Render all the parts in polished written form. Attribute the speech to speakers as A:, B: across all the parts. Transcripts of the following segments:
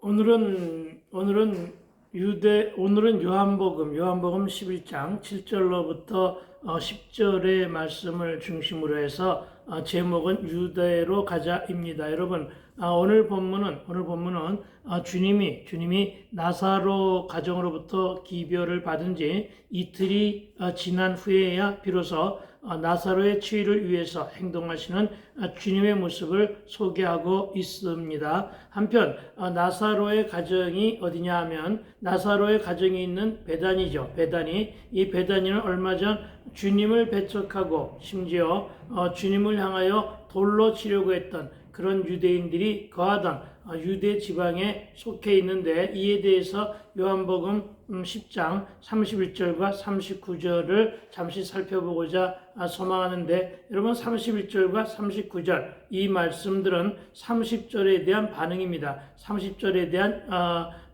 A: 오늘은 요한복음 11장 7절로부터 10절의 말씀을 중심으로 해서 제목은 유대로 가자입니다. 여러분, 오늘 본문은 주님이 나사로 가정으로부터 기별을 받은 지 이틀이 지난 후에야 비로소 나사로의 치유를 위해서 행동하시는 주님의 모습을 소개하고 있습니다. 한편 나사로의 가정이 어디냐 하면 나사로의 가정이 있는 베다니죠. 이 베다니는 얼마 전 주님을 배척하고 심지어 주님을 향하여 돌로 치려고 했던 그런 유대인들이 거하던 유대 지방에 속해 있는데, 이에 대해서 요한복음 10장 31절과 39절을 잠시 살펴보고자 소망하는데, 여러분 31절과 39절 이 말씀들은 30절에 대한 반응입니다. 30절에 대한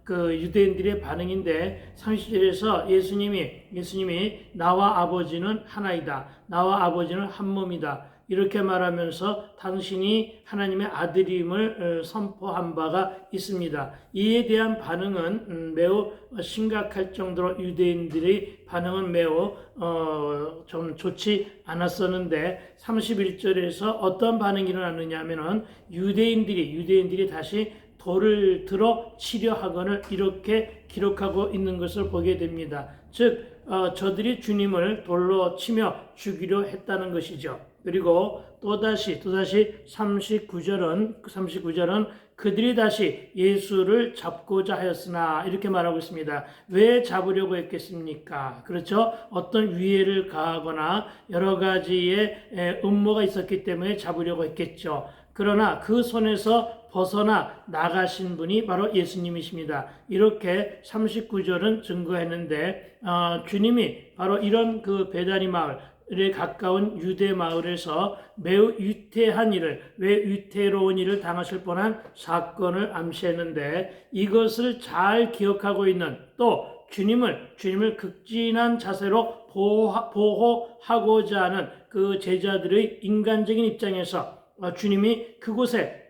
A: 유대인들의 반응인데, 30절에서 예수님이 나와 아버지는 하나이다, 나와 아버지는 한 몸이다, 이렇게 말하면서 당신이 하나님의 아들임을 선포한 바가 있습니다. 이에 대한 반응은 매우 심각할 정도로 유대인들의 반응은 매우 좀 좋지 않았었는데, 31절에서 어떤 반응이 일어났느냐 하면은 유대인들이 다시 돌을 들어 치려 하거늘 이렇게 기록하고 있는 것을 보게 됩니다. 즉 저들이 주님을 돌로 치며 죽이려 했다는 것이죠. 그리고 또다시 39절은 그들이 다시 예수를 잡고자 하였으나, 이렇게 말하고 있습니다. 왜 잡으려고 했겠습니까? 그렇죠? 어떤 위해를 가하거나 여러 가지의 음모가 있었기 때문에 잡으려고 했겠죠. 그러나 그 손에서 벗어나 나가신 분이 바로 예수님이십니다. 이렇게 39절은 증거했는데, 주님이 바로 이런 그 베다니 마을에 가까운 유대 마을에서 매우 위태로운 일을 당하실 뻔한 사건을 암시했는데, 이것을 잘 기억하고 있는, 또 주님을 극진한 자세로 보호하고자 하는 그 제자들의 인간적인 입장에서 주님이 그곳에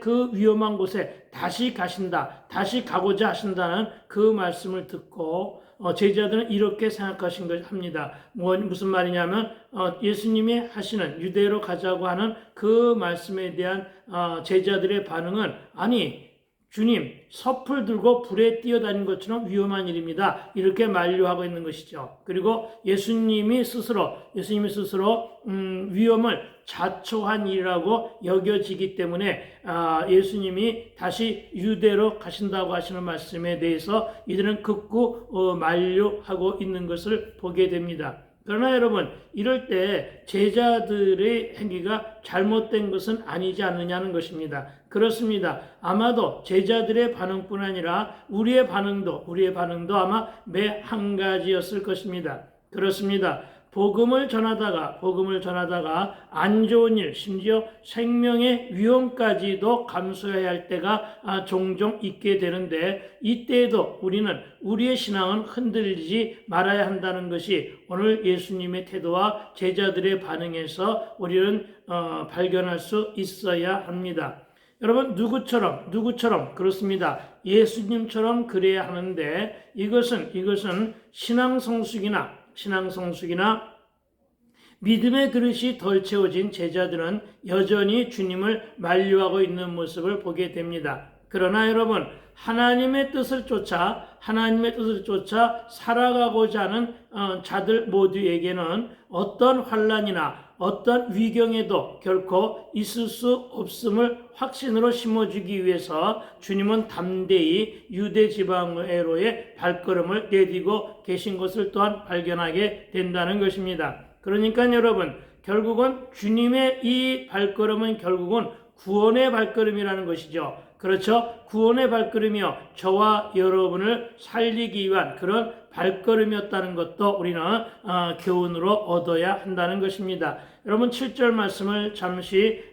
A: 그 위험한 곳에 다시 가고자 하신다는 그 말씀을 듣고 제자들은 이렇게 생각하신 것 합니다. 무슨 말이냐면 예수님이 하시는 유대로 가자고 하는 그 말씀에 대한 제자들의 반응은, 아니 주님, 섭을 들고 불에 뛰어다니는 것처럼 위험한 일입니다, 이렇게 만류하고 있는 것이죠. 그리고 예수님이 스스로 위험을 자초한 일이라고 여겨지기 때문에 예수님이 다시 유대로 가신다고 하시는 말씀에 대해서 이들은 극구 만류하고 있는 것을 보게 됩니다. 그러나 여러분, 이럴 때 제자들의 행위가 잘못된 것은 아니지 않느냐는 것입니다. 그렇습니다. 아마도 제자들의 반응뿐 아니라 우리의 반응도 아마 매 한 가지였을 것입니다. 그렇습니다. 복음을 전하다가 안 좋은 일, 심지어 생명의 위험까지도 감수해야 할 때가 종종 있게 되는데, 이때에도 우리는 우리의 신앙은 흔들리지 말아야 한다는 것이 오늘 예수님의 태도와 제자들의 반응에서 우리는 발견할 수 있어야 합니다. 여러분, 누구처럼 그렇습니다. 예수님처럼 그래야 하는데, 이것은 신앙성숙이나 믿음의 그릇이 덜 채워진 제자들은 여전히 주님을 만류하고 있는 모습을 보게 됩니다. 그러나 여러분, 하나님의 뜻을 쫓아 살아가고자 하는 자들 모두에게는 어떤 환난이나 어떤 위경에도 결코 있을 수 없음을 확신으로 심어주기 위해서 주님은 담대히 유대 지방으로의 발걸음을 내디고 계신 것을 또한 발견하게 된다는 것입니다. 그러니까 여러분, 결국은 주님의 이 발걸음은 결국은 구원의 발걸음이라는 것이죠. 그렇죠? 구원의 발걸음이요, 저와 여러분을 살리기 위한 그런 발걸음이었다는 것도 우리는 교훈으로 얻어야 한다는 것입니다. 여러분, 7절 말씀을 잠시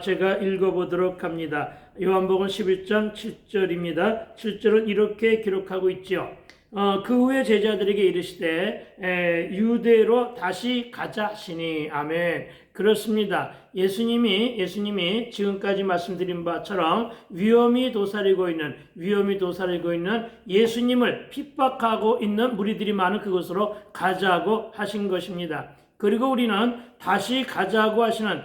A: 제가 읽어보도록 합니다. 요한복음 11장 7절입니다. 7절은 이렇게 기록하고 있죠. 그 후에 제자들에게 이르시되 유대로 다시 가자 하시니. 아멘. 그렇습니다. 예수님이 지금까지 말씀드린 바처럼 위험이 도사리고 있는 예수님을 핍박하고 있는 무리들이 많은 그곳으로 가자고 하신 것입니다. 그리고 우리는 다시 가자고 하시는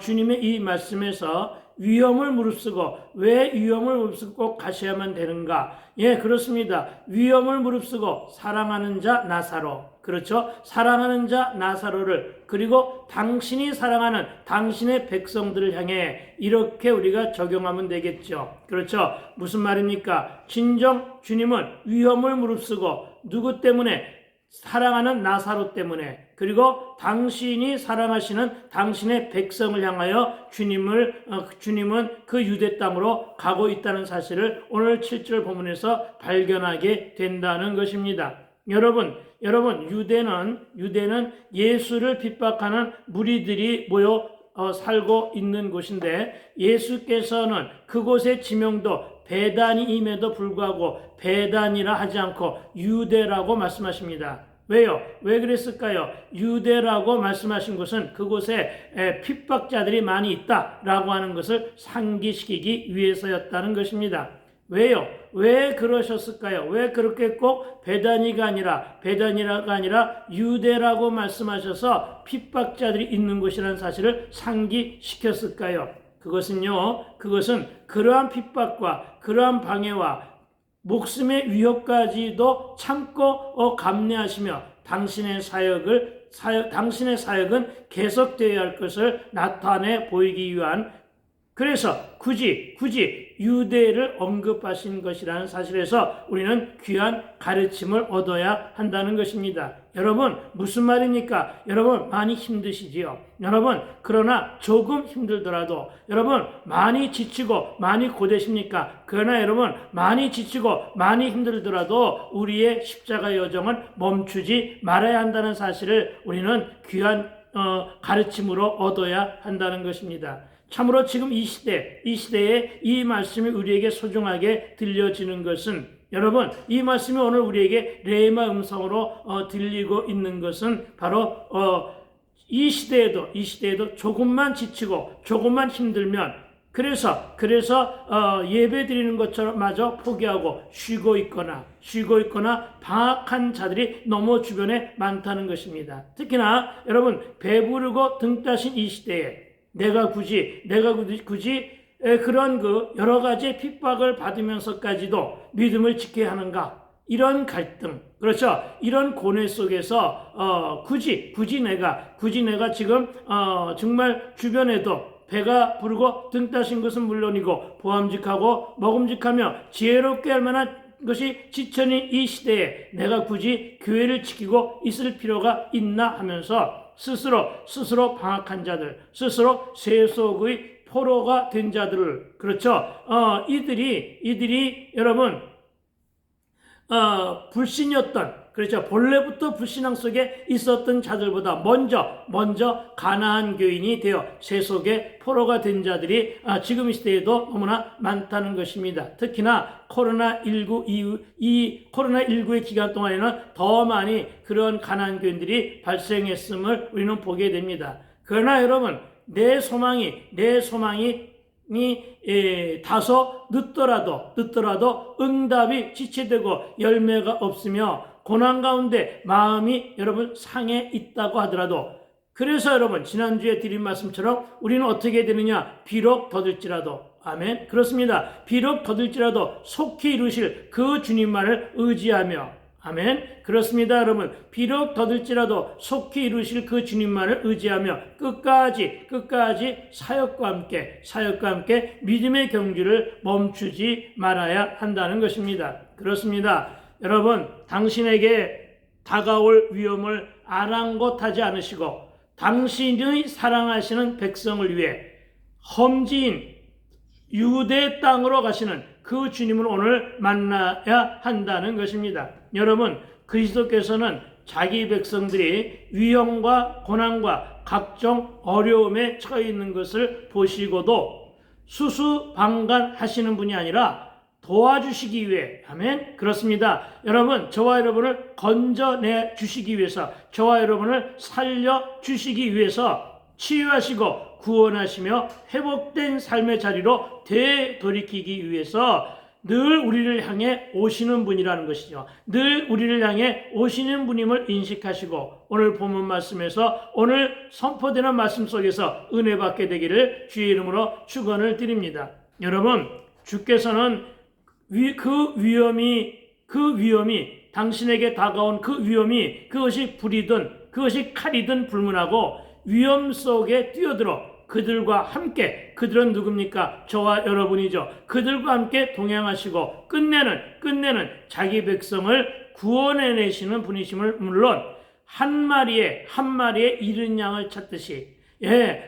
A: 주님의 이 말씀에서 위험을 무릅쓰고, 왜 위험을 무릅쓰고 꼭 가셔야만 되는가? 예, 그렇습니다. 위험을 무릅쓰고 사랑하는 자 나사로, 그렇죠? 사랑하는 자 나사로를, 그리고 당신이 사랑하는 당신의 백성들을 향해 이렇게 우리가 적용하면 되겠죠. 그렇죠? 무슨 말입니까? 진정 주님은 위험을 무릅쓰고 누구 때문에? 사랑하는 나사로 때문에, 그리고 당신이 사랑하시는 당신의 백성을 향하여 주님은 그 유대 땅으로 가고 있다는 사실을 오늘 7절 본문에서 발견하게 된다는 것입니다. 여러분, 유대는 예수를 핍박하는 무리들이 모여 살고 있는 곳인데, 예수께서는 그곳의 지명도 베다니임에도 불구하고 베다니라 하지 않고 유대라고 말씀하십니다. 왜요? 왜 그랬을까요? 유대라고 말씀하신 것은 그곳에 핍박자들이 많이 있다라고 하는 것을 상기시키기 위해서였다는 것입니다. 왜요? 왜 그러셨을까요? 왜 그렇게 꼭 베다니가 아니라 유대라고 말씀하셔서 핍박자들이 있는 곳이라는 사실을 상기시켰을까요? 그것은 그러한 핍박과 그러한 방해와 목숨의 위협까지도 참고 감내하시며 당신의 사역은 계속되어야 할 것을 나타내 보이기 위한, 그래서 굳이 유대를 언급하신 것이라는 사실에서 우리는 귀한 가르침을 얻어야 한다는 것입니다. 여러분, 무슨 말입니까? 여러분, 많이 힘드시지요? 여러분, 그러나 조금 힘들더라도, 여러분, 많이 지치고 많이 고되십니까? 그러나 여러분, 많이 지치고 많이 힘들더라도 우리의 십자가 여정은 멈추지 말아야 한다는 사실을 우리는 귀한 가르침으로 얻어야 한다는 것입니다. 참으로 지금 이 시대에 이 말씀이 우리에게 소중하게 들려지는 것은, 여러분, 이 말씀이 오늘 우리에게 레마 음성으로 들리고 있는 것은 바로 이 시대에도 조금만 지치고 조금만 힘들면, 그래서 예배 드리는 것처럼 마저 포기하고 쉬고 있거나 방학한 자들이 너무 주변에 많다는 것입니다. 특히나 여러분, 배부르고 등 따신 이 시대에 내가 굳이 그런 여러 가지 핍박을 받으면서까지도 믿음을 지켜야 하는가? 이런 갈등, 그렇죠? 이런 고뇌 속에서 굳이 내가 지금 정말 주변에도 배가 부르고 등 따신 것은 물론이고 보암직하고 먹음직하며 지혜롭게 할 만한 것이 지천인 이 시대에 내가 굳이 교회를 지키고 있을 필요가 있나 하면서 스스로 방학한 자들, 스스로 세속의 포로가 된 자들을, 그렇죠? 이들이 여러분, 불신이었던, 그렇죠? 본래부터 불신앙 속에 있었던 자들보다 먼저 가나안 교인이 되어 세속의 포로가 된 자들이 지금 이 시대에도 너무나 많다는 것입니다. 특히나 코로나19의 기간 동안에는 더 많이 그런 가나안 교인들이 발생했음을 우리는 보게 됩니다. 그러나 여러분, 내 소망이 다소 늦더라도 응답이 지체되고 열매가 없으며 고난 가운데 마음이 여러분 상해 있다고 하더라도, 그래서 여러분 지난주에 드린 말씀처럼 우리는 어떻게 되느냐? 비록 더딜지라도, 아멘, 그렇습니다. 비록 더딜지라도 속히 이루실 그 주님만을 의지하며, 아멘, 그렇습니다. 여러분, 비록 더딜지라도 속히 이루실 그 주님만을 의지하며 끝까지 사역과 함께 믿음의 경주를 멈추지 말아야 한다는 것입니다. 그렇습니다. 여러분, 당신에게 다가올 위험을 아랑곳하지 않으시고 당신의 사랑하시는 백성을 위해 험지인 유대 땅으로 가시는 그 주님을 오늘 만나야 한다는 것입니다. 여러분, 그리스도께서는 자기 백성들이 위험과 고난과 각종 어려움에 처해 있는 것을 보시고도 수수방관하시는 분이 아니라 도와주시기 위해, 아멘, 그렇습니다. 여러분, 저와 여러분을 건져내 주시기 위해서, 저와 여러분을 살려주시기 위해서 치유하시고 구원하시며 회복된 삶의 자리로 되돌이키기 위해서 늘 우리를 향해 오시는 분이라는 것이죠. 늘 우리를 향해 오시는 분임을 인식하시고 오늘 본문 말씀에서 오늘 선포되는 말씀 속에서 은혜 받게 되기를 주의 이름으로 축원을 드립니다. 여러분, 주께서는 그 위험이 당신에게 다가온 그 위험이 그것이 불이든 그것이 칼이든 불문하고 위험 속에 뛰어들어 그들과 함께, 그들은 누굽니까? 저와 여러분이죠. 그들과 함께 동행하시고 끝내는 자기 백성을 구원해내시는 분이심을 물론 한 마리의 잃은 양을 찾듯이,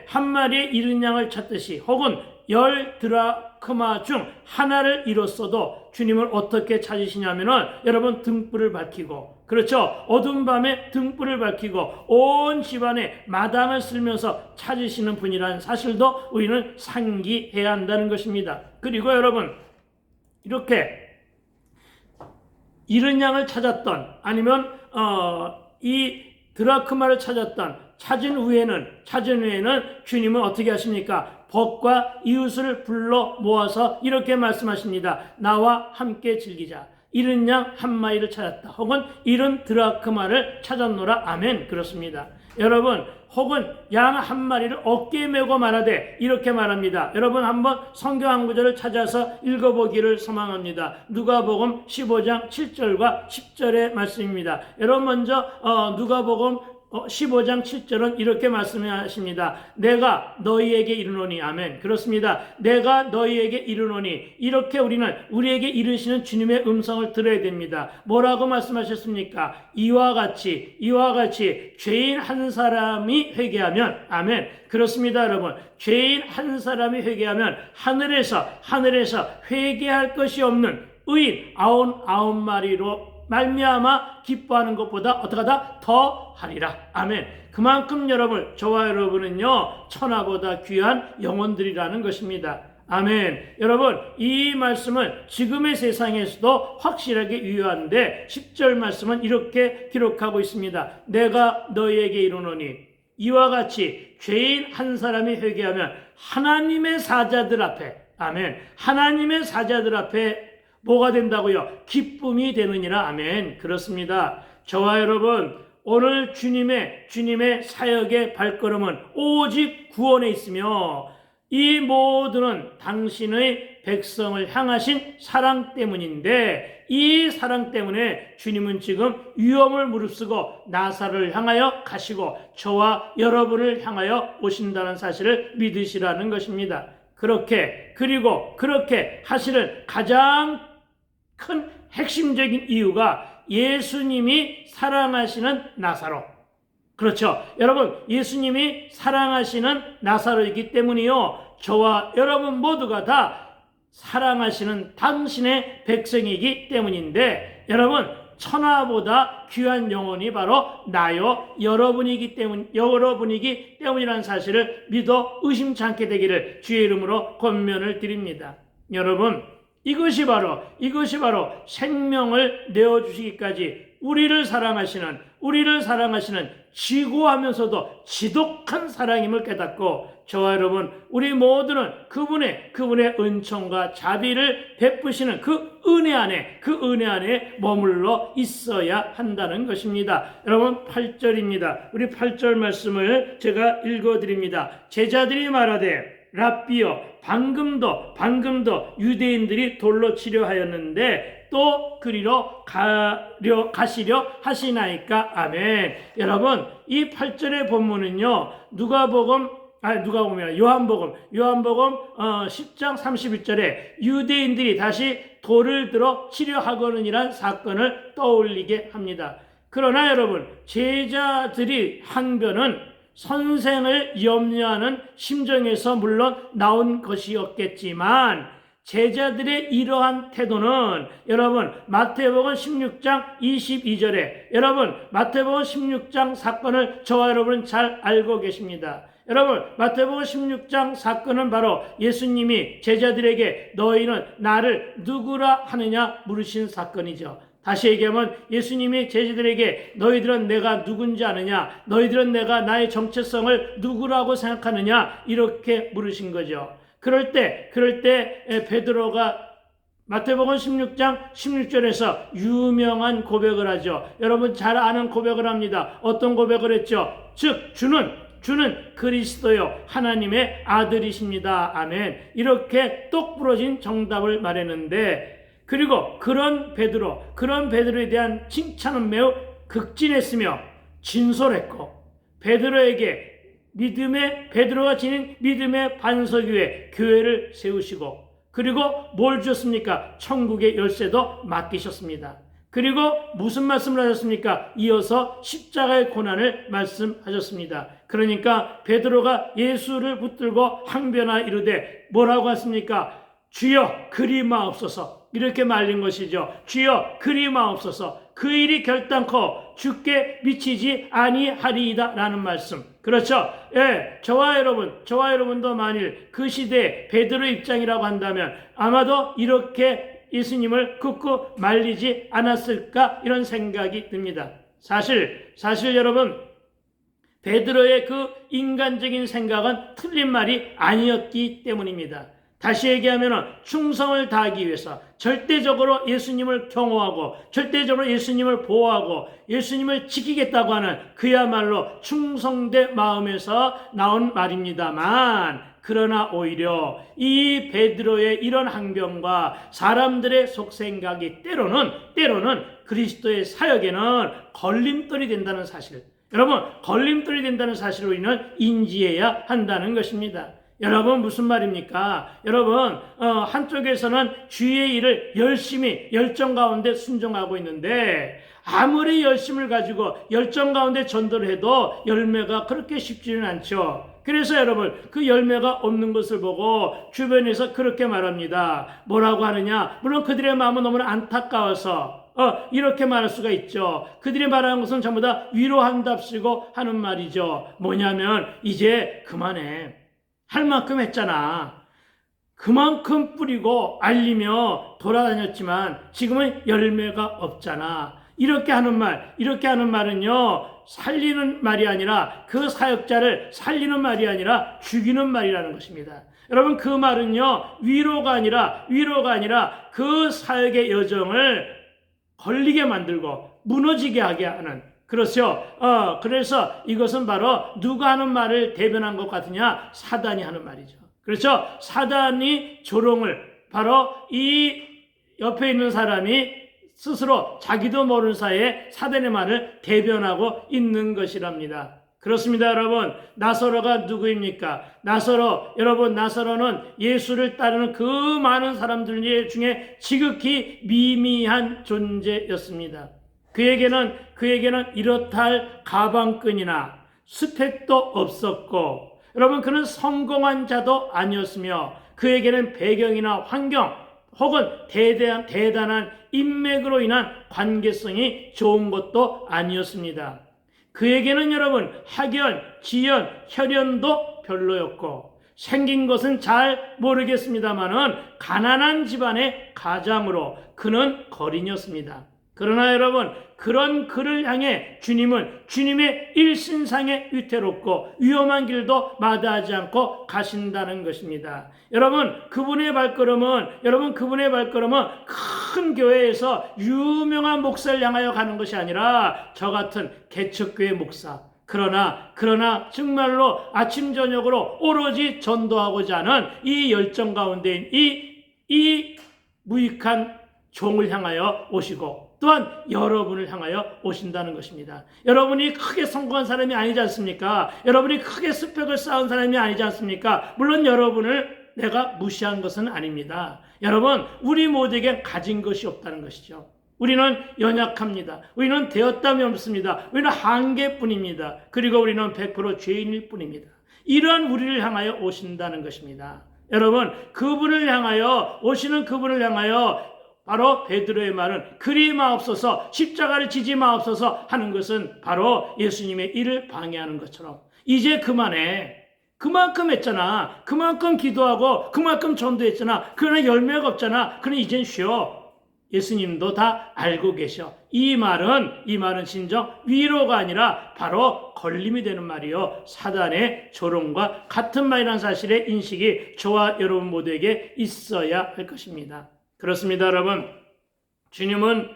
A: 한 마리의 잃은 양을 찾듯이 혹은 10 드라크마 중 하나를 잃었어도 주님을 어떻게 찾으시냐면은 여러분 등불을 밝히고, 그렇죠, 어두운 밤에 등불을 밝히고 온 집안에 마당을 쓸면서 찾으시는 분이라는 사실도 우리는 상기해야 한다는 것입니다. 그리고 여러분, 이렇게 잃은 양을 찾았던, 아니면 이 드라크마를 찾은 후에는 주님은 어떻게 하십니까? 벗과 이웃을 불러 모아서 이렇게 말씀하십니다. 나와 함께 즐기자. 잃은 양 한 마리를 찾았다. 혹은 잃은 드라크마를 찾았노라. 아멘. 그렇습니다. 여러분, 혹은 양 한 마리를 어깨에 메고 말하되 이렇게 말합니다. 여러분 한번 성경 한 구절을 찾아서 읽어보기를 소망합니다. 누가복음 15장 7절과 10절의 말씀입니다. 여러분 먼저 누가복음 15장 7절은 이렇게 말씀하십니다. 내가 너희에게 이르노니, 아멘. 그렇습니다. 내가 너희에게 이르노니, 이렇게 우리에게 이르시는 주님의 음성을 들어야 됩니다. 뭐라고 말씀하셨습니까? 이와 같이 죄인 한 사람이 회개하면, 아멘. 그렇습니다, 여러분. 죄인 한 사람이 회개하면 하늘에서 회개할 것이 없는 의인 99마리로 말미암아 기뻐하는 것보다 어떡하다? 더 하리라. 아멘. 그만큼 여러분, 저와 여러분은요, 천하보다 귀한 영혼들이라는 것입니다. 아멘. 여러분, 이 말씀은 지금의 세상에서도 확실하게 유효한데 10절 말씀은 이렇게 기록하고 있습니다. 내가 너희에게 이르노니 이와 같이 죄인 한 사람이 회개하면 하나님의 사자들 앞에, 아멘, 하나님의 사자들 앞에 뭐가 된다고요? 기쁨이 되느니라. 아멘. 그렇습니다. 저와 여러분, 오늘 주님의 사역의 발걸음은 오직 구원에 있으며 이 모두는 당신의 백성을 향하신 사랑 때문인데, 이 사랑 때문에 주님은 지금 위험을 무릅쓰고 나사로를 향하여 가시고 저와 여러분을 향하여 오신다는 사실을 믿으시라는 것입니다. 그렇게 하시는 가장 큰 핵심적인 이유가 예수님이 사랑하시는 나사로, 그렇죠, 여러분, 예수님이 사랑하시는 나사로이기 때문이요, 저와 여러분 모두가 다 사랑하시는 당신의 백성이기 때문인데, 여러분, 천하보다 귀한 영혼이 바로 나요 여러분이기 때문이라는 사실을 믿어 의심치 않게 되기를 주의 이름으로 권면을 드립니다. 여러분, 이것이 바로 생명을 내어주시기까지 우리를 사랑하시는 지고하면서도 지독한 사랑임을 깨닫고 저와 여러분, 우리 모두는 그분의 은총과 자비를 베푸시는 그 은혜 안에 머물러 있어야 한다는 것입니다. 여러분, 8절입니다. 우리 8절 말씀을 제가 읽어드립니다. 제자들이 말하되 랍비여, 방금도 유대인들이 돌로 치려 하였는데 또 그리로 가시려 하시나이까. 아멘. 여러분, 이 8절의 본문은요, 요한복음 10장 31절에 유대인들이 다시 돌을 들어 치려 하거든이란 사건을 떠올리게 합니다. 그러나 여러분, 제자들이 한 변은 선생을 염려하는 심정에서 물론 나온 것이었겠지만 제자들의 이러한 태도는 여러분 마태복음 16장 22절에 마태복음 16장 사건을 저와 여러분은 잘 알고 계십니다. 여러분, 마태복음 16장 사건은 바로 예수님이 제자들에게 너희는 나를 누구라 하느냐 물으신 사건이죠. 다시 얘기하면 예수님이 제자들에게 너희들은 내가 누군지 아느냐, 너희들은 내가 나의 정체성을 누구라고 생각하느냐 이렇게 물으신 거죠. 그럴 때 베드로가 마태복음 16장 16절에서 유명한 고백을 하죠. 여러분 잘 아는 고백을 합니다. 어떤 고백을 했죠? 즉 주는 그리스도요 하나님의 아들이십니다. 아멘. 이렇게 똑 부러진 정답을 말했는데, 그리고 그런 베드로에 대한 칭찬은 매우 극진했으며 진솔했고, 베드로가 지닌 믿음의 반석 위에 교회를 세우시고, 그리고 뭘 주셨습니까? 천국의 열쇠도 맡기셨습니다. 그리고 무슨 말씀을 하셨습니까? 이어서 십자가의 고난을 말씀하셨습니다. 그러니까 베드로가 예수를 붙들고 항변하 이르되 뭐라고 하십니까? 주여 그리 마옵소서, 이렇게 말린 것이죠. 주여 그리 마옵소서, 그 일이 결단코 주께 미치지 아니하리이다 라는 말씀. 그렇죠? 예, 저와 여러분도 만일 그 시대에 베드로 입장이라고 한다면 아마도 이렇게 예수님을 굳고 말리지 않았을까 이런 생각이 듭니다. 사실 여러분, 베드로의 그 인간적인 생각은 틀린 말이 아니었기 때문입니다. 다시 얘기하면 충성을 다하기 위해서 절대적으로 예수님을 경호하고 절대적으로 예수님을 보호하고 예수님을 지키겠다고 하는 그야말로 충성된 마음에서 나온 말입니다만, 그러나 오히려 이 베드로의 이런 항변과 사람들의 속생각이 때로는 그리스도의 사역에는 걸림돌이 된다는 사실, 여러분 걸림돌이 된다는 사실을 우리는 인지해야 한다는 것입니다. 여러분 무슨 말입니까? 여러분 한쪽에서는 주의 일을 열심히 열정 가운데 순종하고 있는데, 아무리 열심을 가지고 열정 가운데 전도를 해도 열매가 그렇게 쉽지는 않죠. 그래서 여러분 그 열매가 없는 것을 보고 주변에서 그렇게 말합니다. 뭐라고 하느냐? 물론 그들의 마음은 너무나 안타까워서 이렇게 말할 수가 있죠. 그들이 말하는 것은 전부 다 위로한답시고 하는 말이죠. 뭐냐면 이제 그만해, 할 만큼 했잖아, 그만큼 뿌리고 알리며 돌아다녔지만 지금은 열매가 없잖아, 이렇게 하는 말은요 살리는 말이 아니라, 그 사역자를 살리는 말이 아니라 죽이는 말이라는 것입니다. 여러분 그 말은요 위로가 아니라 그 사역의 여정을 걸리게 만들고 무너지게 하게 하는, 그렇죠. 그래서 이것은 바로 누가 하는 말을 대변한 것 같으냐? 사단이 하는 말이죠. 그렇죠. 사단이 조롱을, 바로 이 옆에 있는 사람이 스스로 자기도 모르는 사이에 사단의 말을 대변하고 있는 것이랍니다. 그렇습니다, 여러분. 나사로가 누구입니까? 나사로는 예수를 따르는 그 많은 사람들 중에 지극히 미미한 존재였습니다. 그에게는 이렇다 할 가방끈이나 스펙도 없었고, 여러분 그는 성공한 자도 아니었으며, 그에게는 배경이나 환경 혹은 대단한 인맥으로 인한 관계성이 좋은 것도 아니었습니다. 그에게는 여러분 학연, 지연, 혈연도 별로였고, 생긴 것은 잘 모르겠습니다만은 가난한 집안의 가장으로 그는 거린이었습니다. 그러나 여러분 그런 그를 향해 주님은 주님의 일신상에 위태롭고 위험한 길도 마다하지 않고 가신다는 것입니다. 여러분 그분의 발걸음은 큰 교회에서 유명한 목사를 향하여 가는 것이 아니라 저 같은 개척교회 목사, 그러나 정말로 아침 저녁으로 오로지 전도하고자 하는 이 열정 가운데 이 무익한 종을 향하여 오시고, 또한 여러분을 향하여 오신다는 것입니다. 여러분이 크게 성공한 사람이 아니지 않습니까? 여러분이 크게 스펙을 쌓은 사람이 아니지 않습니까? 물론 여러분을 내가 무시한 것은 아닙니다. 여러분 우리 모두에게 가진 것이 없다는 것이죠. 우리는 연약합니다. 우리는 되었담이 없습니다. 우리는 한계뿐입니다. 그리고 우리는 100% 죄인일 뿐입니다. 이러한 우리를 향하여 오신다는 것입니다. 여러분 그분을 향하여 오시는 그분을 향하여 바로 베드로의 말은 그리 마옵소서, 십자가를 지지 마옵소서 하는 것은 바로 예수님의 일을 방해하는 것처럼 이제 그만해, 그만큼 했잖아. 그만큼 기도하고 그만큼 전도했잖아. 그러나 열매가 없잖아. 그러니 이젠 쉬어. 예수님도 다 알고 계셔. 이 말은 진정 위로가 아니라 바로 걸림이 되는 말이요. 사단의 조롱과 같은 말이라는 사실의 인식이 저와 여러분 모두에게 있어야 할 것입니다. 그렇습니다, 여러분. 주님은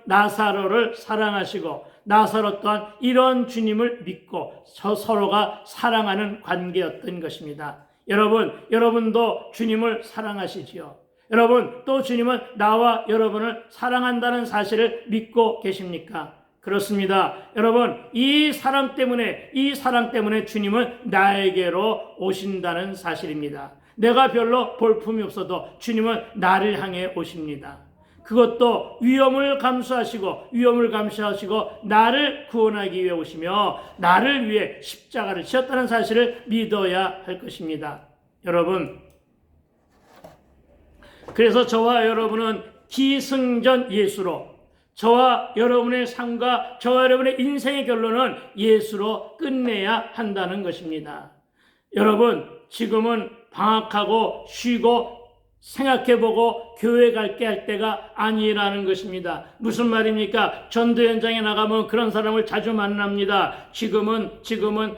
A: 나사로를 사랑하시고 나사로 또한 이런 주님을 믿고 서로가 사랑하는 관계였던 것입니다. 여러분도 주님을 사랑하시지요. 여러분, 또 주님은 나와 여러분을 사랑한다는 사실을 믿고 계십니까? 그렇습니다. 여러분, 이 사랑 때문에 주님은 나에게로 오신다는 사실입니다. 내가 별로 볼품이 없어도 주님은 나를 향해 오십니다. 그것도 위험을 감수하시고 나를 구원하기 위해 오시며 나를 위해 십자가를 지었다는 사실을 믿어야 할 것입니다. 여러분, 그래서 저와 여러분은 기승전 예수로, 저와 여러분의 삶과 저와 여러분의 인생의 결론은 예수로 끝내야 한다는 것입니다. 여러분, 지금은 방학하고 쉬고 생각해보고 교회 갈게 할 때가 아니라는 것입니다. 무슨 말입니까? 전도 현장에 나가면 그런 사람을 자주 만납니다. 지금은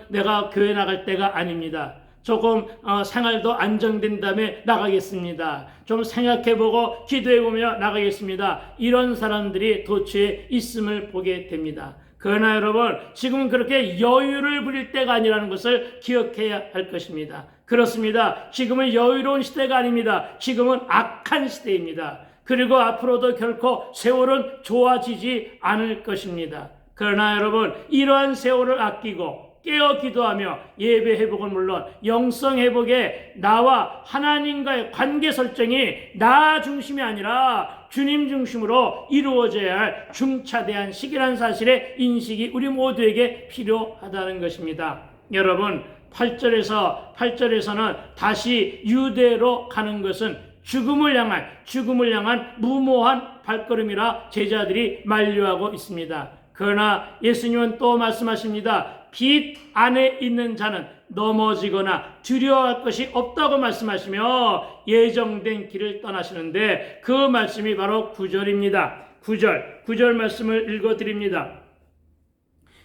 A: 내가 교회 나갈 때가 아닙니다. 조금 생활도 안정된 다음에 나가겠습니다. 좀 생각해보고 기도해보며 나가겠습니다. 이런 사람들이 도처에 있음을 보게 됩니다. 그러나 여러분, 지금은 그렇게 여유를 부릴 때가 아니라는 것을 기억해야 할 것입니다. 그렇습니다. 지금은 여유로운 시대가 아닙니다. 지금은 악한 시대입니다. 그리고 앞으로도 결코 세월은 좋아지지 않을 것입니다. 그러나 여러분, 이러한 세월을 아끼고 깨어 기도하며 예배 회복은 물론 영성 회복에 나와 하나님과의 관계 설정이 나 중심이 아니라 주님 중심으로 이루어져야 할 중차대한 시기라는 사실의 인식이 우리 모두에게 필요하다는 것입니다. 여러분, 8절에서는 다시 유대로 가는 것은 죽음을 향한 무모한 발걸음이라 제자들이 만류하고 있습니다. 그러나 예수님은 또 말씀하십니다. 빛 안에 있는 자는 넘어지거나 두려워할 것이 없다고 말씀하시며 예정된 길을 떠나시는데 그 말씀이 바로 9절입니다. 9절 말씀을 읽어드립니다.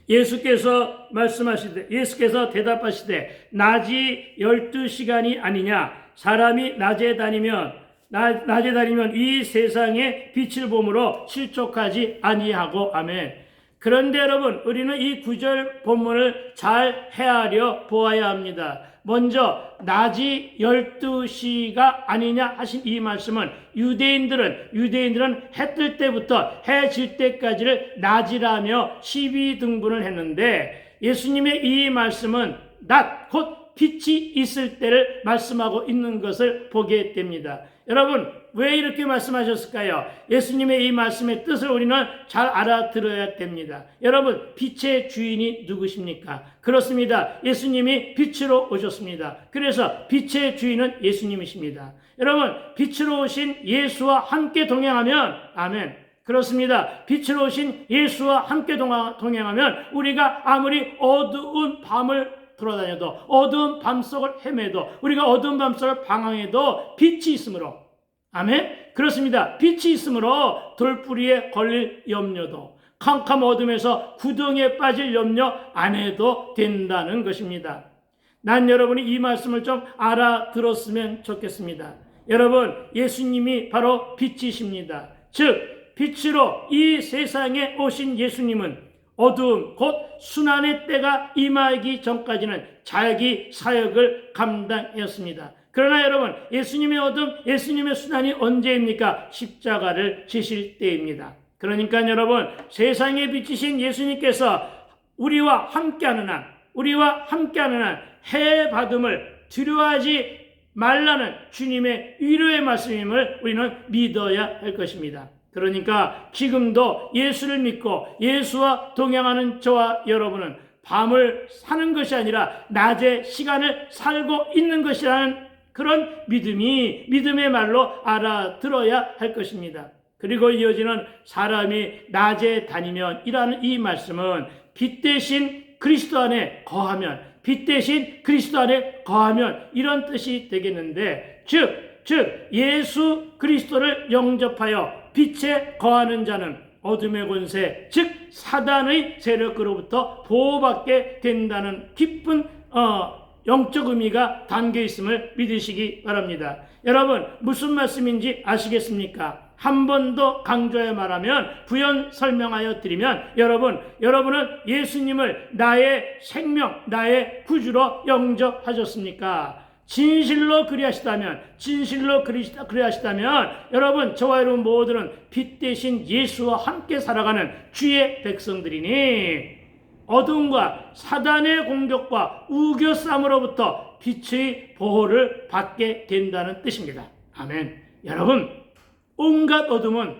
A: 예수께서 대답하시되 낮이 12시간이 아니냐. 사람이 낮에 다니면 이 세상의 빛을 보므로 실족하지 아니하고. 아멘. 그런데 여러분, 우리는 이 9절 본문을 잘 헤아려 보아야 합니다. 먼저 낮이 12시가 아니냐 하신 이 말씀은 유대인들은 해 뜰 때부터 해 질 때까지를 낮이라며 12등분을 했는데 예수님의 이 말씀은 낮, 곧 빛이 있을 때를 말씀하고 있는 것을 보게 됩니다. 여러분, 왜 이렇게 말씀하셨을까요? 예수님의 이 말씀의 뜻을 우리는 잘 알아들어야 됩니다. 여러분, 빛의 주인이 누구십니까? 그렇습니다. 예수님이 빛으로 오셨습니다. 그래서 빛의 주인은 예수님이십니다. 여러분, 빛으로 오신 예수와 함께 동행하면, 아멘. 그렇습니다. 빛으로 오신 예수와 함께 동행하면 우리가 아무리 어두운 밤을 돌아다녀도, 어두운 밤속을 헤매도, 우리가 어두운 밤속을 방황해도 빛이 있으므로, 아멘? 그렇습니다. 빛이 있으므로 돌뿌리에 걸릴 염려도, 캄캄 어둠에서 구덩이에 빠질 염려 안 해도 된다는 것입니다. 난 여러분이 이 말씀을 좀 알아들었으면 좋겠습니다. 여러분, 예수님이 바로 빛이십니다. 즉, 빛으로 이 세상에 오신 예수님은 어두움, 곧 순환의 때가 임하기 전까지는 자기 사역을 감당했습니다. 그러나 여러분, 예수님의 어둠, 예수님의 순환이 언제입니까? 십자가를 지실 때입니다. 그러니까 여러분, 세상에 비치신 예수님께서 우리와 함께하는 한 해 받음을 두려워하지 말라는 주님의 위로의 말씀임을 우리는 믿어야 할 것입니다. 그러니까 지금도 예수를 믿고 예수와 동행하는 저와 여러분은 밤을 사는 것이 아니라 낮의 시간을 살고 있는 것이라는 그런 믿음의 말로 알아들어야 할 것입니다. 그리고 이어지는 사람이 낮에 다니면 이라는 이 말씀은 빛 대신 그리스도 안에 거하면, 빛 대신 그리스도 안에 거하면 이런 뜻이 되겠는데, 즉 예수 그리스도를 영접하여 빛에 거하는 자는 어둠의 권세, 즉 사단의 세력으로부터 보호받게 된다는 깊은 영적 의미가 담겨 있음을 믿으시기 바랍니다. 여러분, 무슨 말씀인지 아시겠습니까? 한 번 더 강조해 말하면, 부연 설명하여 드리면, 여러분은 예수님을 나의 생명, 나의 구주로 영접하셨습니까? 진실로 그리하시다면, 여러분, 저와 여러분 모두는 빛 대신 예수와 함께 살아가는 주의 백성들이니, 어둠과 사단의 공격과 우겨쌈으로부터 빛의 보호를 받게 된다는 뜻입니다. 아멘. 여러분, 온갖 어둠은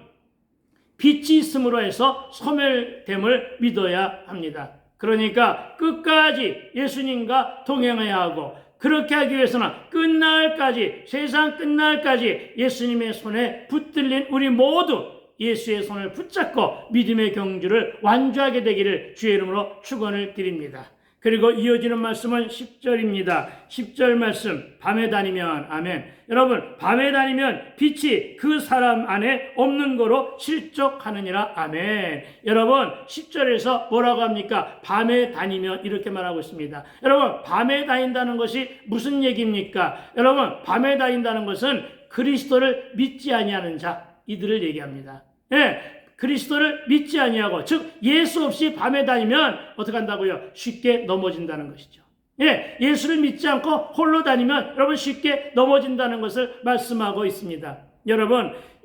A: 빛이 있음으로 해서 소멸됨을 믿어야 합니다. 그러니까 끝까지 예수님과 동행해야 하고, 그렇게 하기 위해서는 세상 끝날까지 예수님의 손에 붙들린 우리 모두 예수의 손을 붙잡고 믿음의 경주를 완주하게 되기를 주의 이름으로 축원을 드립니다. 그리고 이어지는 말씀은 10절입니다. 10절 말씀, 밤에 다니면, 아멘. 여러분, 밤에 다니면 빛이 그 사람 안에 없는 거로 실족하느니라, 아멘. 여러분, 10절에서 뭐라고 합니까? 밤에 다니면, 이렇게 말하고 있습니다. 여러분, 밤에 다닌다는 것이 무슨 얘기입니까? 여러분, 밤에 다닌다는 것은 그리스도를 믿지 아니하는 자, 이들을 얘기합니다. 그리스도를 믿지 아니하고, 즉 예수 없이 밤에 다니면 어떻게 한다고요? 쉽게 넘어진다는 것이죠. 예수를 믿지 않고 홀로 다니면 여러분 쉽게 넘어진다는 것을 말씀하고 있습니다.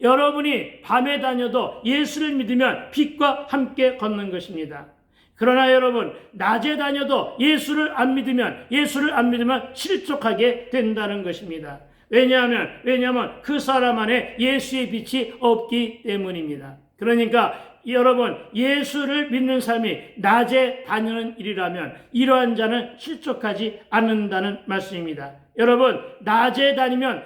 A: 여러분이 밤에 다녀도 예수를 믿으면 빛과 함께 걷는 것입니다. 그러나 여러분, 낮에 다녀도 예수를 안 믿으면 실족하게 된다는 것입니다. 왜냐하면 그 사람 안에 예수의 빛이 없기 때문입니다. 그러니까 여러분, 예수를 믿는 삶이 낮에 다니는 일이라면 이러한 자는 실족하지 않는다는 말씀입니다. 여러분, 낮에 다니면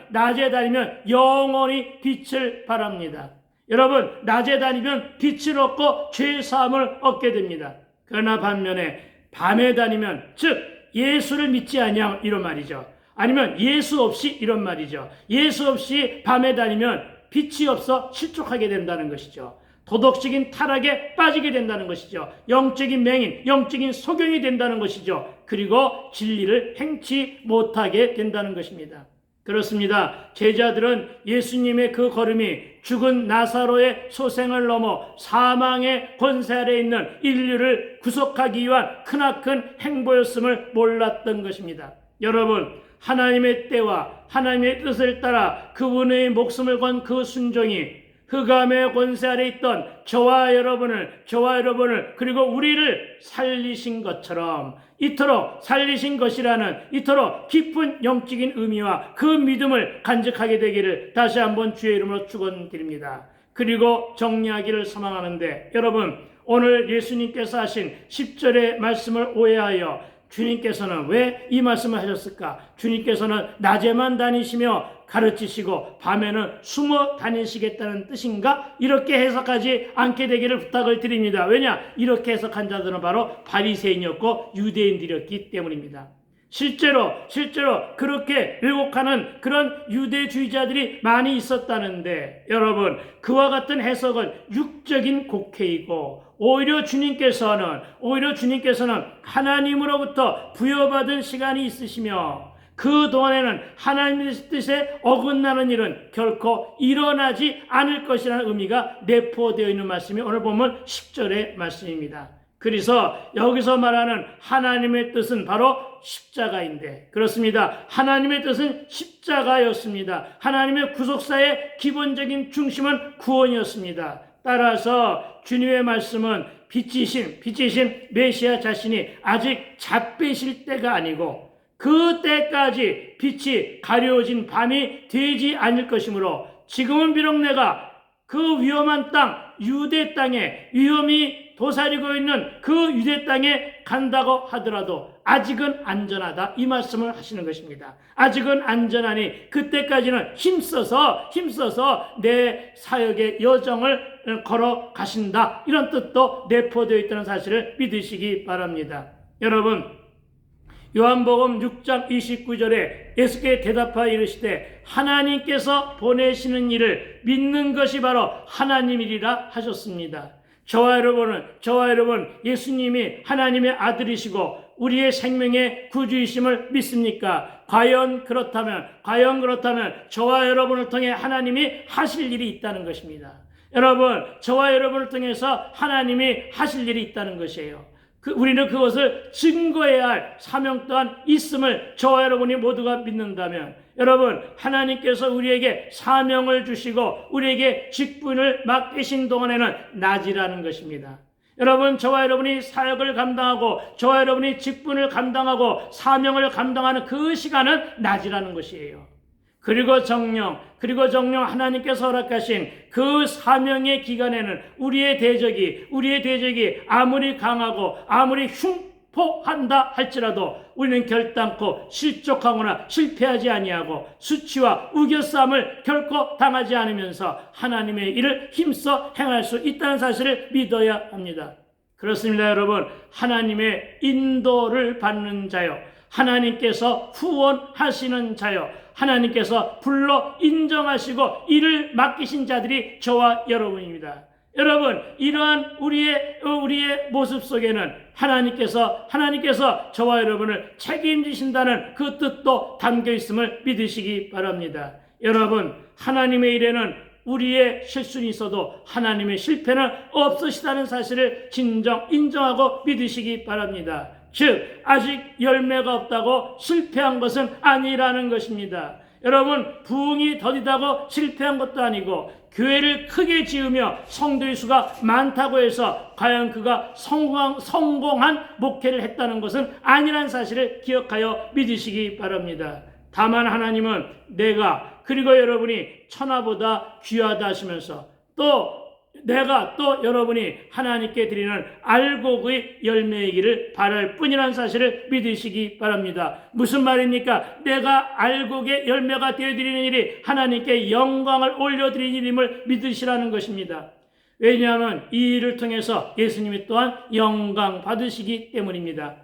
A: 영원히 빛을 바랍니다. 여러분, 낮에 다니면 빛을 얻고 죄사함을 얻게 됩니다. 그러나 반면에 밤에 다니면, 즉 예수를 믿지 아니하면 이런 말이죠. 아니면 예수 없이 이런 말이죠. 예수 없이 밤에 다니면 빛이 없어 실족하게 된다는 것이죠. 도덕적인 타락에 빠지게 된다는 것이죠. 영적인 맹인, 영적인 소경이 된다는 것이죠. 그리고 진리를 행치 못하게 된다는 것입니다. 그렇습니다. 제자들은 예수님의 그 걸음이 죽은 나사로의 소생을 넘어 사망의 권세 아래 있는 인류를 구속하기 위한 크나큰 행보였음을 몰랐던 것입니다. 여러분, 하나님의 때와 하나님의 뜻을 따라 그분의 목숨을 건 그 순종이 흑암의 권세 아래 있던 저와 여러분을 그리고 우리를 살리신 것처럼 이토록 살리신 것이라는 이토록 깊은 영적인 의미와 그 믿음을 간직하게 되기를 다시 한번 주의 이름으로 축원드립니다. 그리고 정리하기를 소망하는데, 여러분, 오늘 예수님께서 하신 10절의 말씀을 오해하여 주님께서는 왜 이 말씀을 하셨을까? 주님께서는 낮에만 다니시며 가르치시고 밤에는 숨어 다니시겠다는 뜻인가? 이렇게 해석하지 않게 되기를 부탁을 드립니다. 왜냐? 이렇게 해석한 자들은 바로 바리새인이었고 유대인들이었기 때문입니다. 실제로 그렇게 왜곡하는 그런 유대주의자들이 많이 있었다는데, 여러분, 그와 같은 해석은 육적인 곡해이고 오히려 주님께서는 하나님으로부터 부여받은 시간이 있으시며 그 동안에는 하나님의 뜻에 어긋나는 일은 결코 일어나지 않을 것이라는 의미가 내포되어 있는 말씀이 오늘 보면 10절의 말씀입니다. 그래서 여기서 말하는 하나님의 뜻은 바로 십자가인데, 그렇습니다. 하나님의 뜻은 십자가였습니다. 하나님의 구속사의 기본적인 중심은 구원이었습니다. 따라서 주님의 말씀은 빛이신 메시아 자신이 아직 잡히실 때가 아니고 그 때까지 빛이 가려진 밤이 되지 않을 것이므로, 지금은 비록 내가 그 위험한 땅, 유대 땅에 위험이 도사리고 있는 그 유대 땅에 간다고 하더라도 아직은 안전하다, 이 말씀을 하시는 것입니다. 아직은 안전하니 그때까지는 힘써서 내 사역의 여정을 걸어가신다, 이런 뜻도 내포되어 있다는 사실을 믿으시기 바랍니다. 여러분, 요한복음 6장 29절에 예수께 대답하여 이르시되 하나님께서 보내시는 일을 믿는 것이 바로 하나님이리라 하셨습니다. 저와 여러분 예수님이 하나님의 아들이시고 우리의 생명의 구주이심을 믿습니까? 과연 그렇다면 저와 여러분을 통해 하나님이 하실 일이 있다는 것입니다. 여러분, 저와 여러분을 통해서 하나님이 하실 일이 있다는 것이에요. 우리는 그것을 증거해야 할 사명 또한 있음을 저와 여러분이 모두가 믿는다면, 여러분, 하나님께서 우리에게 사명을 주시고 우리에게 직분을 맡기신 동안에는 낮이라는 것입니다. 여러분, 저와 여러분이 사역을 감당하고 저와 여러분이 직분을 감당하고 사명을 감당하는 그 시간은 낮이라는 것이에요. 그리고 정령 하나님께서 허락하신 그 사명의 기간에는 우리의 대적이 아무리 강하고 아무리 흉포한다 할지라도 우리는 결단코 실족하거나 실패하지 아니하고 수치와 우겨싸움을 결코 당하지 않으면서 하나님의 일을 힘써 행할 수 있다는 사실을 믿어야 합니다. 그렇습니다, 여러분. 하나님의 인도를 받는 자요, 하나님께서 후원하시는 자요, 하나님께서 불러 인정하시고 이를 맡기신 자들이 저와 여러분입니다. 여러분, 이러한 우리의 모습 속에는 하나님께서 저와 여러분을 책임지신다는 그 뜻도 담겨 있음을 믿으시기 바랍니다. 여러분, 하나님의 일에는 우리의 실수는 있어도 하나님의 실패는 없으시다는 사실을 진정 인정하고 믿으시기 바랍니다. 즉, 아직 열매가 없다고 실패한 것은 아니라는 것입니다. 여러분, 부흥이 더디다고 실패한 것도 아니고, 교회를 크게 지으며 성도의 수가 많다고 해서 과연 그가 성공한 목회를 했다는 것은 아니라는 사실을 기억하여 믿으시기 바랍니다. 다만 하나님은 내가 그리고 여러분이 천하보다 귀하다 하시면서 내가 여러분이 하나님께 드리는 알곡의 열매이기를 바랄 뿐이라는 사실을 믿으시기 바랍니다. 무슨 말입니까? 내가 알곡의 열매가 되어드리는 일이 하나님께 영광을 올려드리는 일임을 믿으시라는 것입니다. 왜냐하면 이 일을 통해서 예수님이 또한 영광 받으시기 때문입니다.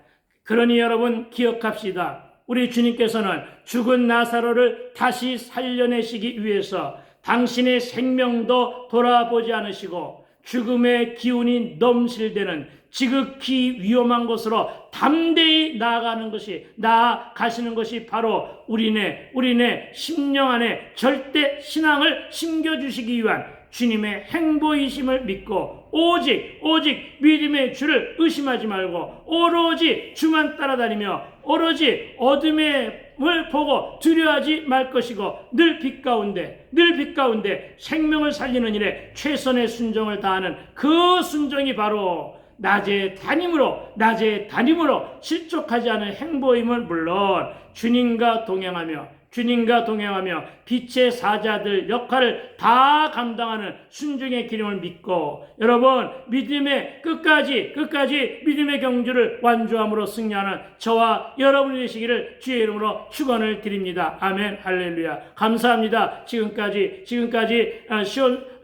A: 그러니 여러분, 기억합시다. 우리 주님께서는 죽은 나사로를 다시 살려내시기 위해서 당신의 생명도 돌아보지 않으시고 죽음의 기운이 넘실대는 지극히 위험한 곳으로 담대히 나아가시는 것이 바로 우리네 심령 안에 절대 신앙을 심겨주시기 위한 주님의 행보이심을 믿고 오직 믿음의 주를 의심하지 말고 오로지 주만 따라다니며 오로지 어둠을 보고 두려워하지 말 것이고 늘 빛 가운데 생명을 살리는 일에 최선의 순종을 다하는 그 순종이 바로 낮의 다짐으로 실족하지 않은 행보임을 물론 주님과 동행하며 빛의 사자들 역할을 다 감당하는 순종의 기름을 믿고 여러분 믿음의 끝까지 믿음의 경주를 완주함으로 승리하는 저와 여러분이 되시기를 주의 이름으로 축원을 드립니다. 아멘, 할렐루야. 감사합니다. 지금까지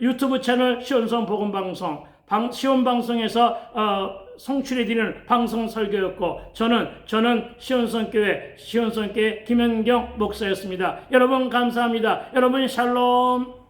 A: 유튜브 채널 시온성 복음방송 시온방송에서 송출해드리는 방송 설교였고 저는 시온성교회 김현경 목사였습니다. 여러분 감사합니다. 여러분 샬롬.